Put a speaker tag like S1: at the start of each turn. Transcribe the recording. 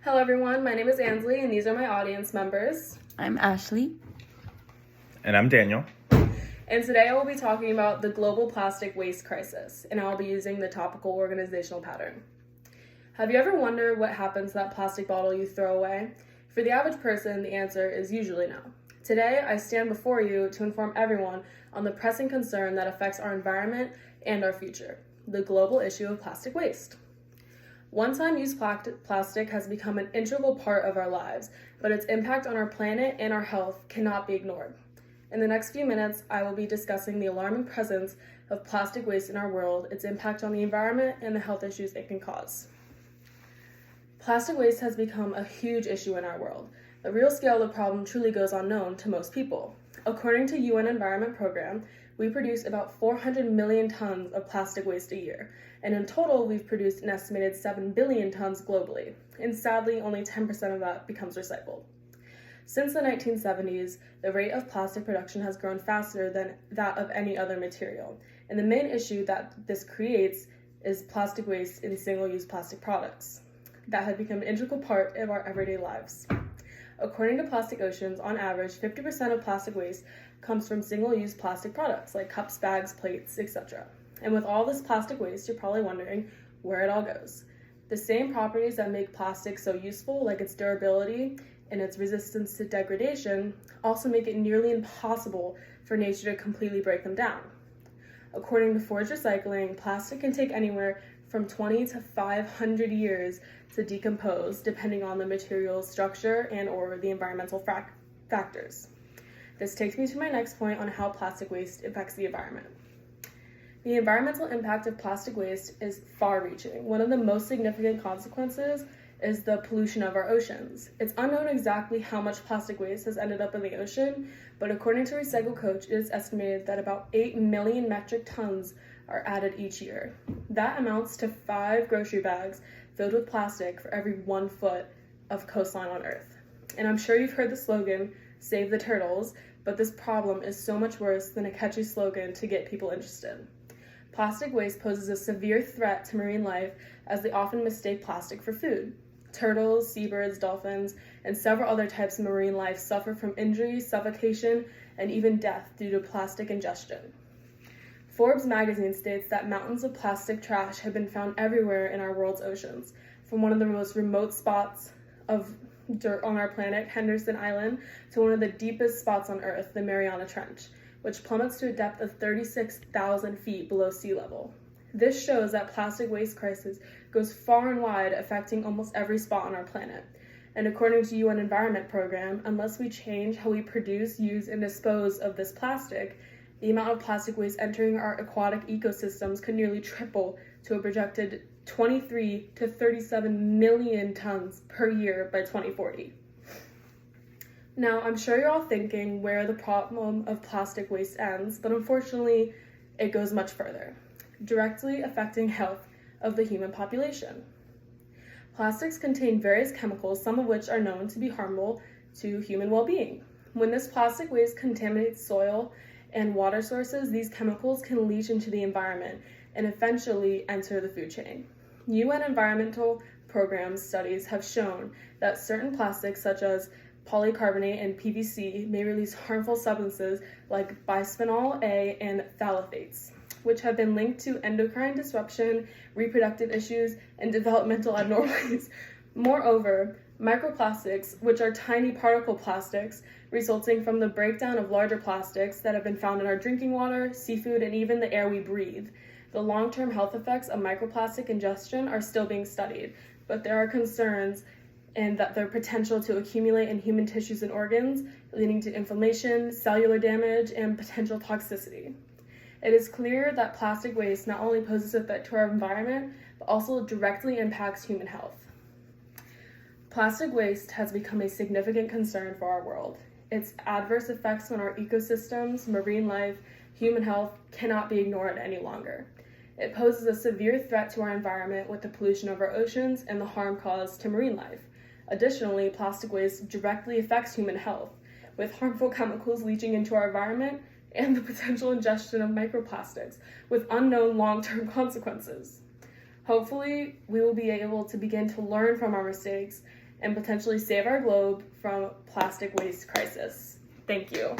S1: Hello everyone, my name is Ansley and these are my audience members.
S2: I'm Ashley.
S3: And I'm Daniel.
S1: And today I will be talking about the global plastic waste crisis, and I will be using the topical organizational pattern. Have you ever wondered what happens to that plastic bottle you throw away? For the average person, the answer is usually no. Today, I stand before you to inform everyone on the pressing concern that affects our environment and our future, the global issue of plastic waste. One-time use plastic has become an integral part of our lives, but its impact on our planet and our health cannot be ignored. In the next few minutes, I will be discussing the alarming presence of plastic waste in our world, its impact on the environment, and the health issues it can cause. Plastic waste has become a huge issue in our world. The real scale of the problem truly goes unknown to most people. According to UN Environment Program, we produce about 400 million tons of plastic waste a year, and in total, we've produced an estimated 7 billion tons globally, and sadly, only 10% of that becomes recycled. Since the 1970s, the rate of plastic production has grown faster than that of any other material, and the main issue that this creates is plastic waste in single-use plastic products that have become an integral part of our everyday lives. According to Plastic Oceans, on average, 50% of plastic waste comes from single-use plastic products like cups, bags, plates, etc. And with all this plastic waste, you're probably wondering where it all goes. The same properties that make plastic so useful, like its durability and its resistance to degradation, also make it nearly impossible for nature to completely break them down. According to Forge Recycling, plastic can take anywhere from 20 to 500 years to decompose, depending on the material's structure and or the environmental factors. This takes me to my next point on how plastic waste affects the environment. The environmental impact of plastic waste is far-reaching. One of the most significant consequences is the pollution of our oceans. It's unknown exactly how much plastic waste has ended up in the ocean, but according to Recycle Coach, it is estimated that about 8 million metric tons are added each year. That amounts to 5 grocery bags filled with plastic for every 1 foot of coastline on Earth. And I'm sure you've heard the slogan, "Save the turtles," but this problem is so much worse than a catchy slogan to get people interested. Plastic waste poses a severe threat to marine life as they often mistake plastic for food. Turtles, seabirds, dolphins, and several other types of marine life suffer from injury, suffocation, and even death due to plastic ingestion. Forbes magazine states that mountains of plastic trash have been found everywhere in our world's oceans, from one of the most remote spots of dirt on our planet, Henderson Island, to one of the deepest spots on Earth, the Mariana Trench, which plummets to a depth of 36,000 feet below sea level. This shows that plastic waste crisis goes far and wide, affecting almost every spot on our planet. And according to UN Environment Program, unless we change how we produce, use, and dispose of this plastic, the amount of plastic waste entering our aquatic ecosystems could nearly triple to a projected 23 to 37 million tons per year by 2040. Now, I'm sure you're all thinking where the problem of plastic waste ends, but unfortunately, it goes much further, directly affecting health of the human population. Plastics contain various chemicals, some of which are known to be harmful to human well-being. When this plastic waste contaminates soil and water sources, these chemicals can leach into the environment and eventually enter the food chain. UN environmental program studies have shown that certain plastics, such as polycarbonate and PVC, may release harmful substances like bisphenol A and phthalates, which have been linked to endocrine disruption, reproductive issues, and developmental abnormalities. Moreover, microplastics, which are tiny particle plastics resulting from the breakdown of larger plastics that have been found in our drinking water, seafood, and even the air we breathe. The long-term health effects of microplastic ingestion are still being studied, but there are concerns in that their potential to accumulate in human tissues and organs, leading to inflammation, cellular damage, and potential toxicity. It is clear that plastic waste not only poses a threat to our environment, but also directly impacts human health. Plastic waste has become a significant concern for our world. Its adverse effects on our ecosystems, marine life, human health cannot be ignored any longer. It poses a severe threat to our environment with the pollution of our oceans and the harm caused to marine life. Additionally, plastic waste directly affects human health, with harmful chemicals leaching into our environment and the potential ingestion of microplastics with unknown long-term consequences. Hopefully, we will be able to begin to learn from our mistakes and potentially save our globe from plastic waste crisis. Thank you.